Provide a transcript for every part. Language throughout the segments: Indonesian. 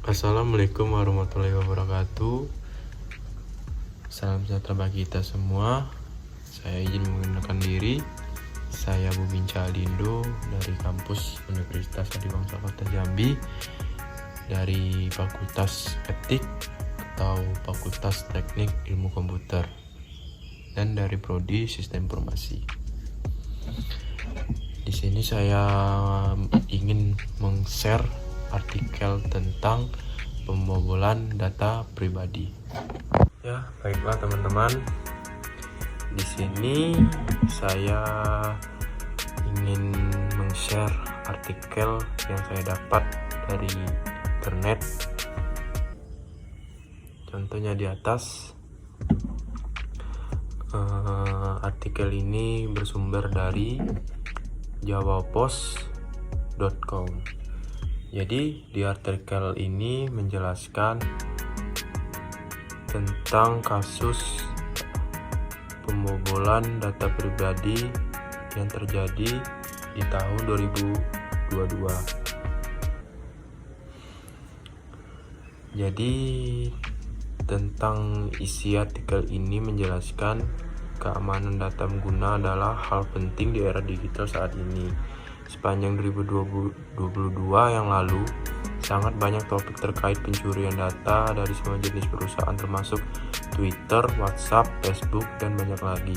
Assalamualaikum warahmatullahi wabarakatuh. Salam sejahtera bagi kita semua. Saya izin mengenalkan diri. Saya Bubin Calindo dari kampus Universitas Adiwangsa Kota Jambi, dari Fakultas Etik atau Fakultas Teknik Ilmu Komputer, dan dari Prodi Sistem Informasi. Di sini saya ingin meng-share artikel tentang pembobolan data pribadi. Ya, baiklah teman-teman. Di sini saya ingin meng-share artikel yang saya dapat dari internet. Contohnya di atas. Artikel ini bersumber dari jawapos.com. Jadi di artikel ini menjelaskan tentang kasus pembobolan data pribadi yang terjadi di tahun 2022. Jadi tentang isi artikel ini menjelaskan keamanan data pengguna adalah hal penting di era digital saat ini. Sepanjang 2022 yang lalu, sangat banyak topik terkait pencurian data dari semua jenis perusahaan termasuk Twitter, WhatsApp, Facebook, dan banyak lagi.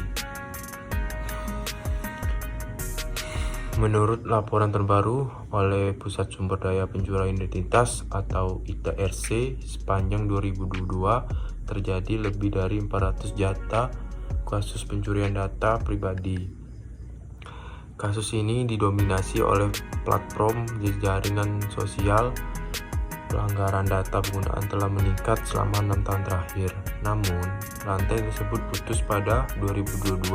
Menurut laporan terbaru oleh Pusat Sumber Daya Pencurian Identitas atau ITRC, sepanjang 2022 terjadi lebih dari 400 data kasus pencurian data pribadi. Kasus ini didominasi oleh platform jaringan sosial. Pelanggaran data penggunaan telah meningkat selama 6 tahun terakhir. Namun, rantai tersebut putus pada 2022.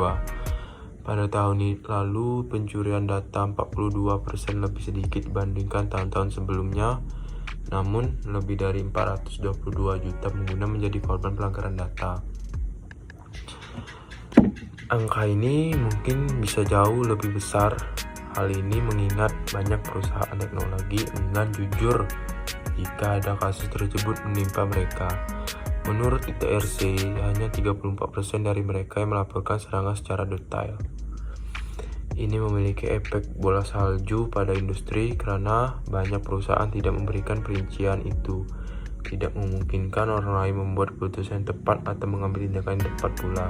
Pada tahun lalu, pencurian data 42% lebih sedikit dibandingkan tahun-tahun sebelumnya. Namun, lebih dari 422 juta pengguna menjadi korban pelanggaran data. Angka ini mungkin bisa jauh lebih besar. Hal ini mengingat banyak perusahaan teknologi enggan jujur jika ada kasus tersebut menimpa mereka. Menurut ITRC, hanya 34% dari mereka yang melaporkan serangan secara detail. Ini memiliki efek bola salju pada industri karena banyak perusahaan tidak memberikan perincian itu. Tidak memungkinkan orang lain membuat keputusan yang tepat atau mengambil tindakan yang tepat pula.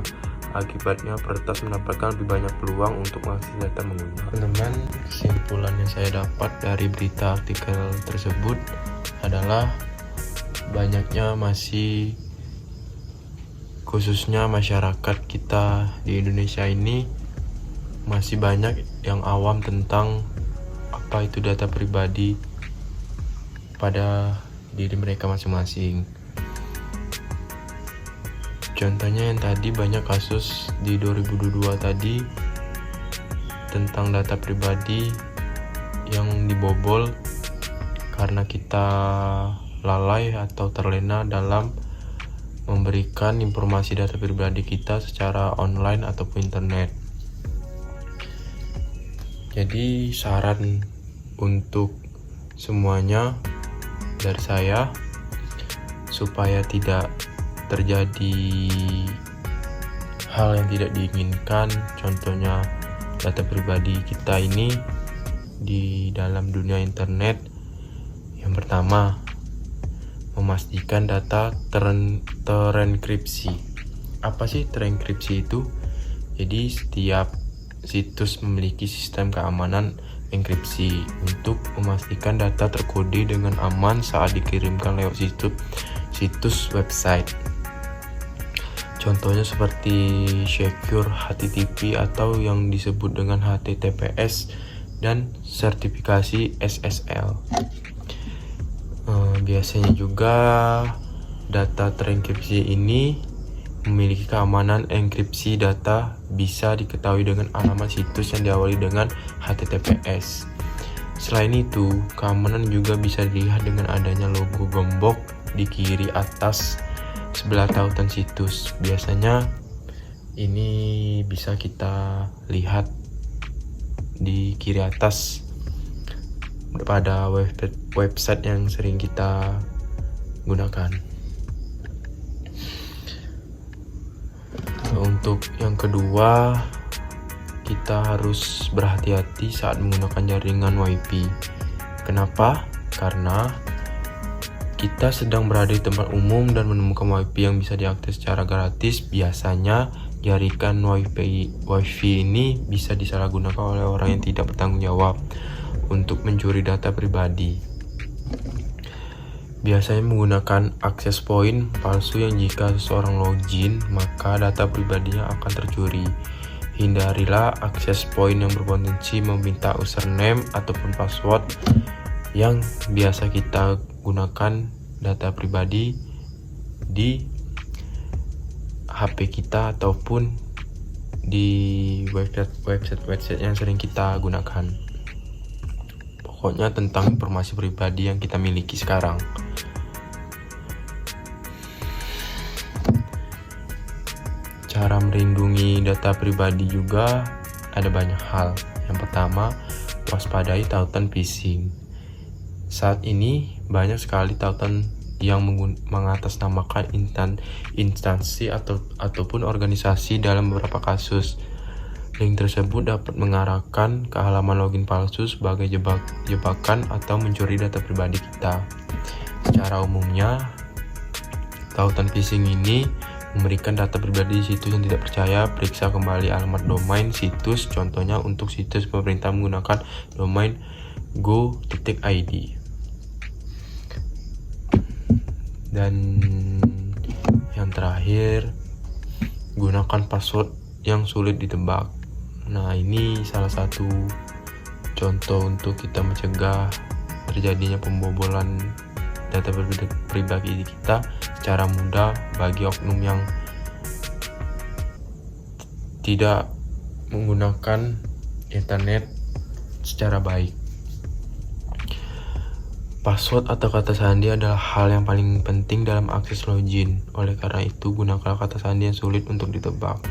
Akibatnya, peretas mendapatkan lebih banyak peluang untuk mengakses data pengguna. Teman-teman, kesimpulan yang saya dapat dari berita artikel tersebut adalah banyaknya masih, khususnya masyarakat kita di Indonesia ini, masih banyak yang awam tentang apa itu data pribadi pada diri mereka masing-masing. Contohnya yang tadi, banyak kasus di 2022 tadi tentang data pribadi yang dibobol karena kita lalai atau terlena dalam memberikan informasi data pribadi kita secara online ataupun internet. Jadi saran untuk semuanya dari saya, supaya tidak terjadi hal yang tidak diinginkan, contohnya data pribadi kita ini di dalam dunia internet. Yang pertama, memastikan data terenkripsi. Apa sih terenkripsi itu? Jadi setiap situs memiliki sistem keamanan enkripsi untuk memastikan data terkode dengan aman saat dikirimkan lewat situs website. Contohnya seperti Secure HTTP atau yang disebut dengan HTTPS dan sertifikasi SSL. Biasanya juga data terenkripsi ini memiliki keamanan enkripsi data bisa diketahui dengan alamat situs yang diawali dengan HTTPS. Selain itu, keamanan juga bisa dilihat dengan adanya logo gembok di kiri atas sebelah tautan situs. Biasanya ini bisa kita lihat di kiri atas pada website yang sering kita gunakan. Untuk yang kedua, kita harus berhati-hati saat menggunakan jaringan WiFi. Kenapa? Karena kita sedang berada di tempat umum dan menemukan WiFi yang bisa diakses secara gratis. Biasanya jaringan WiFi ini bisa disalahgunakan oleh orang yang tidak bertanggung jawab untuk mencuri data pribadi. Biasanya menggunakan access point palsu yang jika seseorang login, maka data pribadinya akan tercuri. Hindarilah access point yang berpotensi meminta username ataupun password yang biasa kita gunakan data pribadi di HP kita ataupun di website yang sering kita gunakan. Pokoknya tentang informasi pribadi yang kita miliki sekarang. Cara melindungi data pribadi juga ada banyak hal. Yang pertama, waspadai tautan phishing. Saat ini banyak sekali tautan yang mengatasnamakan instansi ataupun organisasi dalam beberapa kasus. Link tersebut dapat mengarahkan ke halaman login palsu sebagai jebakan atau mencuri data pribadi kita. Secara umumnya, tautan phishing ini memberikan data pribadi di situs yang tidak percaya. Periksa kembali alamat domain situs, contohnya untuk situs pemerintah menggunakan domain go.id. Dan yang terakhir, gunakan password yang sulit ditebak. Nah, ini salah satu contoh untuk kita mencegah terjadinya pembobolan data pribadi kita secara mudah bagi oknum yang tidak menggunakan internet secara baik. Password atau kata sandi adalah hal yang paling penting dalam akses login. Oleh karena itu, gunakanlah kata sandi yang sulit untuk ditebak.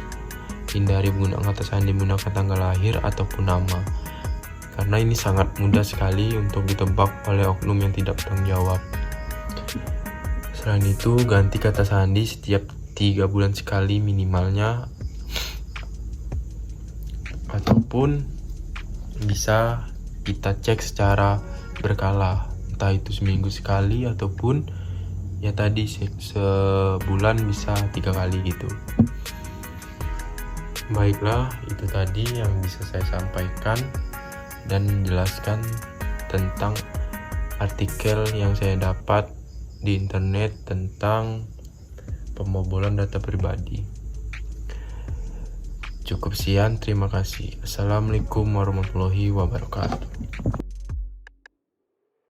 Hindari menggunakan kata sandi menggunakan tanggal lahir ataupun nama, karena ini sangat mudah sekali untuk ditebak oleh oknum yang tidak bertanggung jawab. Selain itu, ganti kata sandi setiap 3 bulan sekali minimalnya, ataupun bisa kita cek secara berkala, entah itu seminggu sekali ataupun ya tadi sebulan bisa 3 kali gitu. Baiklah, itu tadi yang bisa saya sampaikan dan menjelaskan tentang artikel yang saya dapat di internet tentang pembobolan data pribadi. Cukup sekian, terima kasih. Assalamualaikum warahmatullahi wabarakatuh.